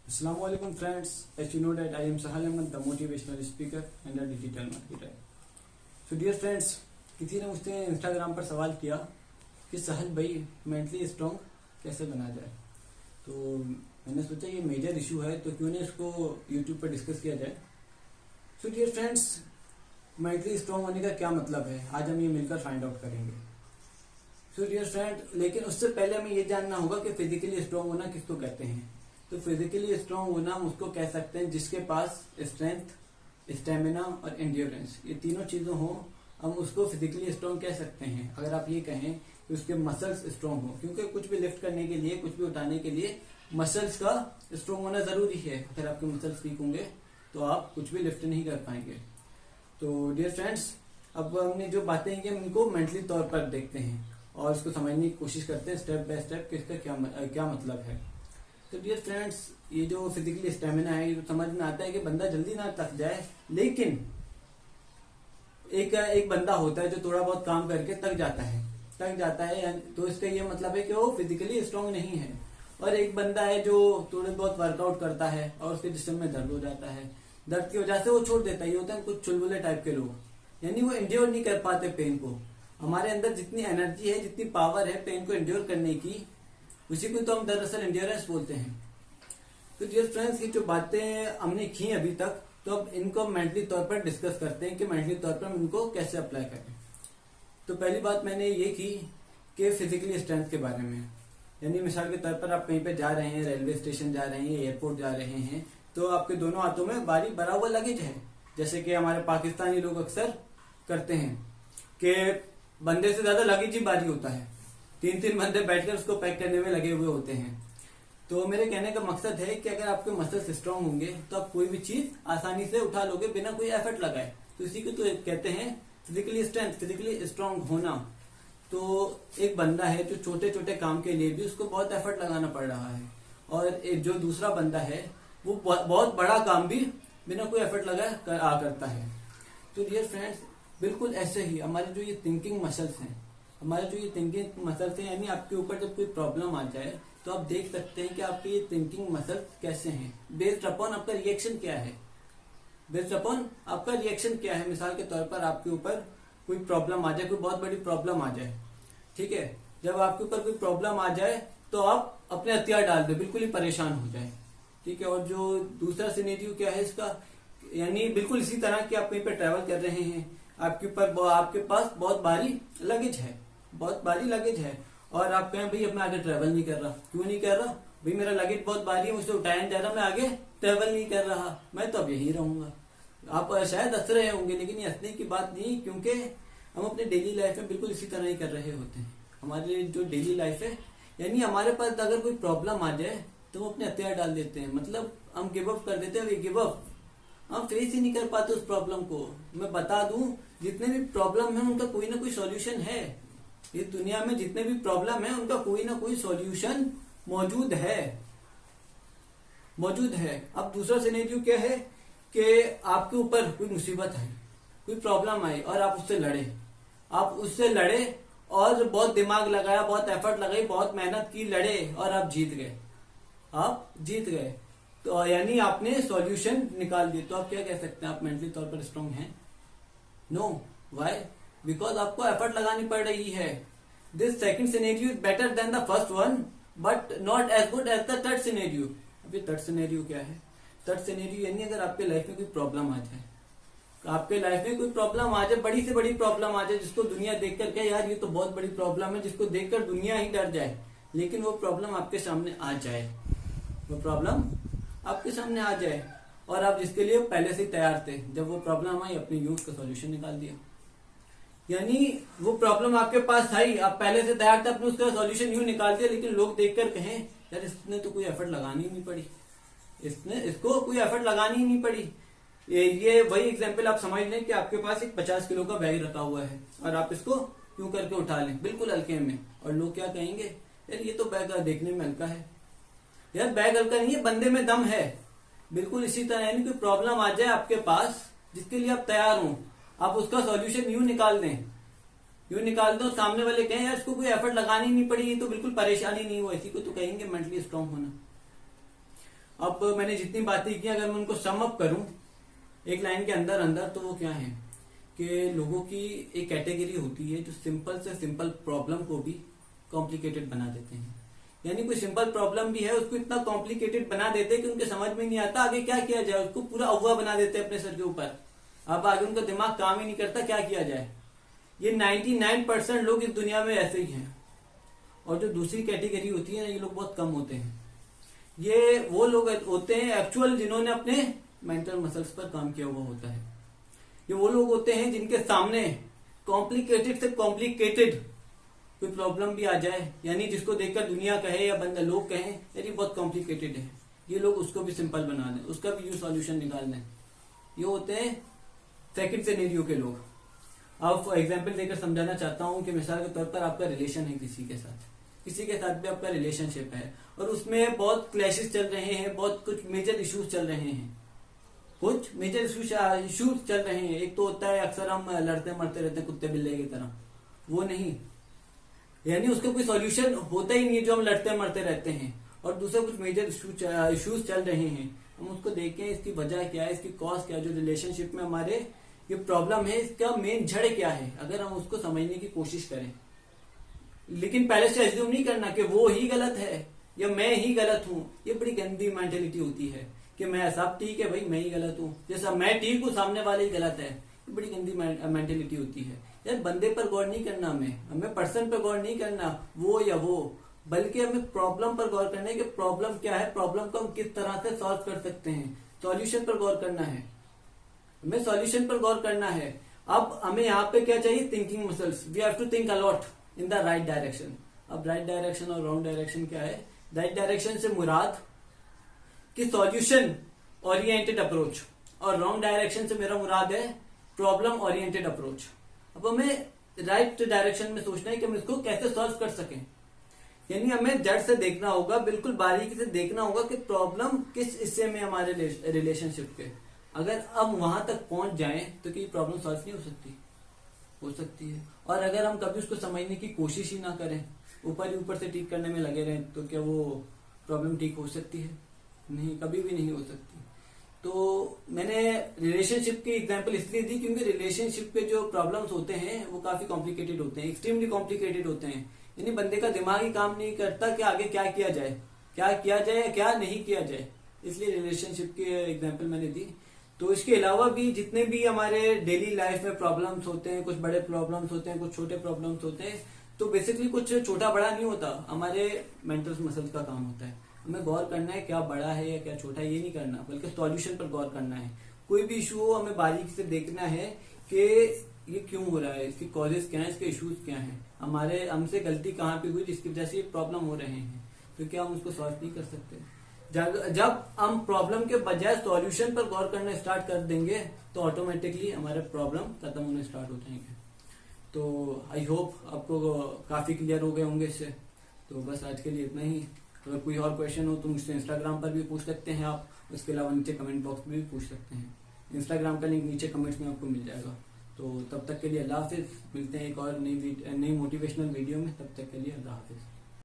Assalamu alaikum friends. As you know that I am Sahal Ahmed, the motivational speaker and a digital marketer. So dear friends, किसी ने मुझसे Instagram पर सवाल किया कि सहल भाई मेंटली स्ट्रॉन्ग कैसे बना जाए। तो मैंने सोचा ये मेजर इशू है तो क्यों नहीं इसको यूट्यूब पर डिस्कस किया जाए। So dear friends, mentally strong होने का क्या मतलब है, आज हम ये मिलकर फाइंड आउट करेंगे। सो डियर फ्रेंड, लेकिन उससे पहले हमें ये जानना होगा कि फिजिकली स्ट्रॉन्ग होना किसको कहते हैं। तो फिजिकली स्ट्रांग होना हम उसको कह सकते हैं जिसके पास स्ट्रेंथ, स्टेमिना और एंड्योरेंस, ये तीनों चीजों हो, हम उसको फिजिकली स्ट्रांग कह सकते हैं। अगर आप ये कहें कि उसके मसल्स स्ट्रांग हो, क्योंकि कुछ भी लिफ्ट करने के लिए, कुछ भी उठाने के लिए मसल्स का स्ट्रांग होना जरूरी है। अगर आपके मसल्स वीक होंगे तो आप कुछ भी लिफ्ट नहीं कर पाएंगे। तो डियर फ्रेंड्स, अब हमने जो बातें हैं हम इनको मेंटली तौर पर देखते हैं और इसको समझने की कोशिश करते हैं स्टेप बाय स्टेप कि इसका क्या मतलब है। तो डियर फ्रेंड्स, ये जो फिजिकली स्टेमिना है ये समझ में आता है कि बंदा जल्दी ना थक जाए, लेकिन एक बंदा होता है जो थोड़ा बहुत काम करके थक जाता है, तो इसका ये मतलब है कि वो फिजिकली स्ट्रांग नहीं है। और एक बंदा है जो थोड़े बहुत वर्कआउट करता है और उसके जिस्म में दर्द हो जाता है, दर्द की वजह से वो छोड़ देता है। ये होता है कुछ चुलबुले टाइप के लोग, यानी वो एंड्योर नहीं कर पाते पेन को। हमारे अंदर जितनी एनर्जी है, जितनी पावर है पेन को एंड्योर करने की, उसी को तो हम दरअसल एंड्योरेंस बोलते हैं। तो डियर फ्रेंड्स, ये जो बातें हमने की अभी तक, तो अब इनको मेंटली तौर पर डिस्कस करते हैं कि मेंटली तौर पर हम इनको कैसे अप्लाई करें। तो पहली बात मैंने ये की कि फिजिकली स्ट्रेंथ के बारे में, यानी मिसाल के तौर पर आप कहीं पे जा रहे हैं, रेलवे स्टेशन जा रहे हैं, एयरपोर्ट जा रहे हैं, तो आपके दोनों हाथों में भारी भरा हुआ लगेज है। जैसे कि हमारे पाकिस्तानी लोग अक्सर करते हैं कि बंदे से ज्यादा लगेज ही भारी होता है, 3-3 बंदे बैठकर उसको पैक करने में लगे हुए होते हैं। तो मेरे कहने का मकसद है कि अगर आपके मसल्स स्ट्रांग होंगे तो आप कोई भी चीज आसानी से उठा लोगे बिना कोई एफर्ट लगाए। तो इसी को तो कहते हैं फिजिकली स्ट्रेंथ, फिजिकली स्ट्रांग होना। तो एक बंदा है जो छोटे छोटे काम के लिए भी उसको बहुत एफर्ट लगाना पड़ रहा है, और एक जो दूसरा बंदा है वो बहुत बड़ा काम भी बिना कोई एफर्ट लगाए करता है। तो डियर फ्रेंड्स, बिल्कुल ऐसे ही हमारे जो ये थिंकिंग मसल्स हैं, हमारे जो ये थिंकिंग मसल्स हैं, यानी आपके ऊपर जब कोई प्रॉब्लम आ जाए तो आप देख सकते हैं कि आपके ये थिंकिंग मसल कैसे हैं, बेस्ड अपॉन आपका रिएक्शन क्या है। बेस्ड अपॉन आपका रिएक्शन क्या है। मिसाल के तौर पर आपके ऊपर कोई प्रॉब्लम आ जाए, कोई बहुत बड़ी प्रॉब्लम आ जाए, ठीक है। जब आपके ऊपर कोई प्रॉब्लम आ जाए तो आप अपने हथियार डाल दे, बिल्कुल ही परेशान हो जाए, ठीक है। और जो दूसरा सिनेरियो क्या है इसका, यानी बिल्कुल इसी तरह कि आप कहीं पर ट्रेवल कर रहे हैं, आपके पास बहुत भारी लगेज है और आप कहें भाई अब मैं आगे ट्रेवल नहीं कर रहा। क्यों नहीं कर रहा भाई? मेरा लगेज बहुत भारी है, मुझसे उठाया नहीं जा रहा, मैं आगे ट्रेवल नहीं कर रहा, मैं तो अब यही रहूंगा। आप शायद हंस रहे होंगे, लेकिन ये हंसने की बात नहीं, क्योंकि हम अपने डेली लाइफ में बिल्कुल इसी तरह ही कर रहे होते हैं। हमारे जो डेली लाइफ है, यानी हमारे पास अगर कोई प्रॉब्लम आ जाए तो हम अपने हथियार डाल देते हैं, मतलब हम गिव अप कर देते हैं। गिव अप, हम फेस ही नहीं कर पाते उस प्रॉब्लम को। मैं बता दूं, जितने भी प्रॉब्लम है उनका कोई ना कोई सॉल्यूशन है। ये दुनिया में जितने भी प्रॉब्लम है उनका कोई ना कोई सॉल्यूशन मौजूद है। अब दूसरा सिनेरियो क्या है कि आपके ऊपर कोई मुसीबत है, कोई प्रॉब्लम आई और आप उससे लड़े और बहुत दिमाग लगाया, बहुत एफर्ट लगाई, बहुत मेहनत की, लड़े और आप जीत गए। तो यानी आपने सॉल्यूशन निकाल दिए। तो आप क्या कह सकते हैं, आप मेंटली तौर पर स्ट्रांग हैं? नो। व्हाई? बिकॉज आपको एफर्ट लगानी पड़ रही है। This second scenario is better than the first one, but not as good as the third scenario. अभी थर्ड सिनेरियो क्या है? थर्ड सिनेरियो यानी अगर आपके लाइफ में कोई प्रॉब्लम आ जाए, बड़ी से बड़ी प्रॉब्लम आ जाए, जिसको दुनिया देखकर कहे यार ये तो बहुत बड़ी प्रॉब्लम है, जिसको देखकर दुनिया ही डर जाए, लेकिन वो प्रॉब्लम आपके सामने आ जाए और आप जिसके लिए पहले से ही तैयार थे। जब वो प्रॉब्लम आई, अपने यूज का सॉल्यूशन निकाल दिया। यानी वो प्रॉब्लम आपके पास आई, आप पहले से तैयार थे, अपने उसका सॉल्यूशन यूं निकाल दिया, लेकिन लोग देखकर कहें यार इसने तो कोई एफर्ट लगानी ही नहीं पड़ी, इसको कोई एफर्ट लगानी ही नहीं पड़ी। ये वही एग्जांपल आप समझ लें कि आपके पास एक 50 किलो का बैग रखा हुआ है और आप इसको यूं करके उठा लें बिल्कुल हल्के में, और लोग क्या कहेंगे, यार ये तो बैग देखने में हल्का है। यार बैग हल्का नहीं है, बंदे में दम है। बिल्कुल इसी तरह यानी कोई प्रॉब्लम आ जाए आपके पास जिसके लिए आप तैयार हो, आप उसका सॉल्यूशन यूं निकाल दो, सामने वाले कहें यार इसको कोई एफर्ट लगानी नहीं पड़ी, तो बिल्कुल परेशानी नहीं हुआ, इसी को तो कहेंगे मेंटली स्ट्रांग होना। अब मैंने जितनी बातें की अगर मैं उनको सम अप करूं एक लाइन के अंदर अंदर, तो वो क्या है कि लोगों की एक कैटेगरी होती है जो सिंपल से सिंपल प्रॉब्लम को भी कॉम्प्लिकेटेड बना देते हैं। यानी कोई सिंपल प्रॉब्लम भी है उसको इतना कॉम्प्लिकेटेड बना देते हैं कि उनके समझ में नहीं आता आगे क्या किया जाए, उसको पूरा अव्वा बना देते हैं अपने सर के ऊपर। अब आगे उनका दिमाग काम ही नहीं करता क्या किया जाए। ये 99% लोग इस दुनिया में ऐसे ही हैं। और जो दूसरी कैटेगरी होती है ना, ये लोग बहुत कम होते हैं। ये वो लोग होते हैं एक्चुअल जिन्होंने अपने मेंटल मसल्स पर काम किया हुआ होता है। ये वो लोग होते हैं जिनके सामने कॉम्प्लिकेटेड से कॉम्प्लिकेटेड कोई प्रॉब्लम भी आ जाए, यानी जिसको देखकर दुनिया कहे या बंदा लोग कहें यानी बहुत कॉम्प्लिकेटेड है, ये लोग उसको भी सिंपल बना दें, उसका भी यूं सॉल्यूशन निकाल दें। ये होते हैं सेकंड सिनेरियो के लोग। अब एग्जांपल देकर समझाना चाहता हूं कि मिसाल के तौर पर आपका रिलेशन है किसी के साथ भी आपका रिलेशनशिप है और उसमें बहुत क्लैशेस चल रहे हैं, बहुत कुछ मेजर इश्यूज चल रहे हैं, कुछ मेजर इश्यूज चल रहे हैं। एक तो होता है अक्सर हम लड़ते मरते रहते हैं कुत्ते बिल्ले की तरह, वो नहीं, यानी उसका कोई सॉल्यूशन होता ही नहीं है जो हम लड़ते मरते रहते हैं। और दूसरा कुछ मेजर इश्यूज चल रहे हैं, हम उसको देखें इसकी वजह क्या है, इसकी कॉज क्या है, जो रिलेशनशिप में हमारे ये प्रॉब्लम है इसका मेन जड़ क्या है, अगर हम उसको समझने की कोशिश करें। लेकिन पहले से एज्यूम नहीं करना कि वो ही गलत है या मैं ही गलत हूं। ये बड़ी गंदी मेंटेलिटी होती है कि मैं सब ठीक है भाई मैं ही गलत हूं, जैसा मैं ठीक हूं सामने वाले ही गलत है। ये बड़ी गंदी मेंटेलिटी होती है। यार बंदे पर गौर नहीं करना, हमें पर्सन पर गौर नहीं करना वो या वो, बल्कि हमें प्रॉब्लम पर गौर करना है कि प्रॉब्लम क्या है, प्रॉब्लम को हम किस तरह से सॉल्व कर सकते हैं, सॉल्यूशन पर गौर करना है, हमें सॉल्यूशन पर गौर करना है। अब हमें यहाँ पे क्या चाहिए, thinking muscles. We have to think a lot in the right direction. अब राइट डायरेक्शन और रॉन्ग डायरेक्शन क्या है, राइट डायरेक्शन से मुराद कि सॉल्यूशन ओरिएंटेड अप्रोच, और रॉन्ग डायरेक्शन से मेरा मुराद है प्रॉब्लम ओरिएंटेड अप्रोच। अब हमें राइट डायरेक्शन में सोचना है कि हम इसको कैसे सॉल्व कर सकें, यानी हमें जड़ से देखना होगा, बिल्कुल बारीकी से देखना होगा कि प्रॉब्लम किस हिस्से में हमारे रिलेशनशिप के। अगर हम वहां तक पहुंच जाएं तो क्या प्रॉब्लम सॉल्व नहीं हो सकती है। और अगर हम कभी उसको समझने की कोशिश ही ना करें, ऊपर ही ऊपर से ठीक करने में लगे रहें, तो क्या वो प्रॉब्लम ठीक हो सकती है? नहीं, कभी भी नहीं हो सकती। तो मैंने रिलेशनशिप की एग्जांपल इसलिए दी क्योंकि रिलेशनशिप के जो प्रॉब्लम्स होते हैं वो काफी कॉम्प्लिकेटेड होते हैं, एक्सट्रीमली कॉम्प्लिकेटेड होते हैं। यानी बंदे का दिमाग ही काम नहीं करता कि आगे क्या किया जाए या क्या नहीं किया जाए, इसलिए रिलेशनशिप की एग्जांपल मैंने दी। तो इसके अलावा भी जितने भी हमारे डेली लाइफ में प्रॉब्लम्स होते हैं, कुछ बड़े प्रॉब्लम्स होते हैं, कुछ छोटे प्रॉब्लम्स होते हैं, तो बेसिकली कुछ छोटा बड़ा नहीं होता, हमारे मेंटल मसल्स का काम होता है। हमें गौर करना है क्या बड़ा है या क्या छोटा है, ये नहीं करना, बल्कि सॉल्यूशन पर गौर करना है। कोई भी इशू हो हमें बारीकी से देखना है कि ये क्यों हो रहा है, इसके कॉजेज क्या है, इसके इश्यूज क्या है, हमसे गलती कहाँ पे हुई जिसकी वजह से ये प्रॉब्लम हो रहे हैं, तो क्या हम उसको सॉल्व नहीं कर सकते? जब हम प्रॉब्लम के बजाय सॉल्यूशन पर गौर करना स्टार्ट कर देंगे तो ऑटोमेटिकली हमारे प्रॉब्लम खत्म होने स्टार्ट हो जाएंगे। तो आई होप आपको काफी क्लियर हो गए होंगे इससे। तो बस आज के लिए इतना ही। अगर कोई और क्वेश्चन हो तो मुझसे इंस्टाग्राम पर भी पूछ सकते हैं आप, उसके अलावा नीचे कमेंट बॉक्स में भी पूछ सकते हैं। इंस्टाग्राम का लिंक नीचे कमेंट्स में आपको मिल जाएगा। तो तब तक के लिए अल्लाह हाफिज, मिलते हैं एक और नई मोटिवेशनल वीडियो में, तब तक के लिए अल्लाह हाफिज।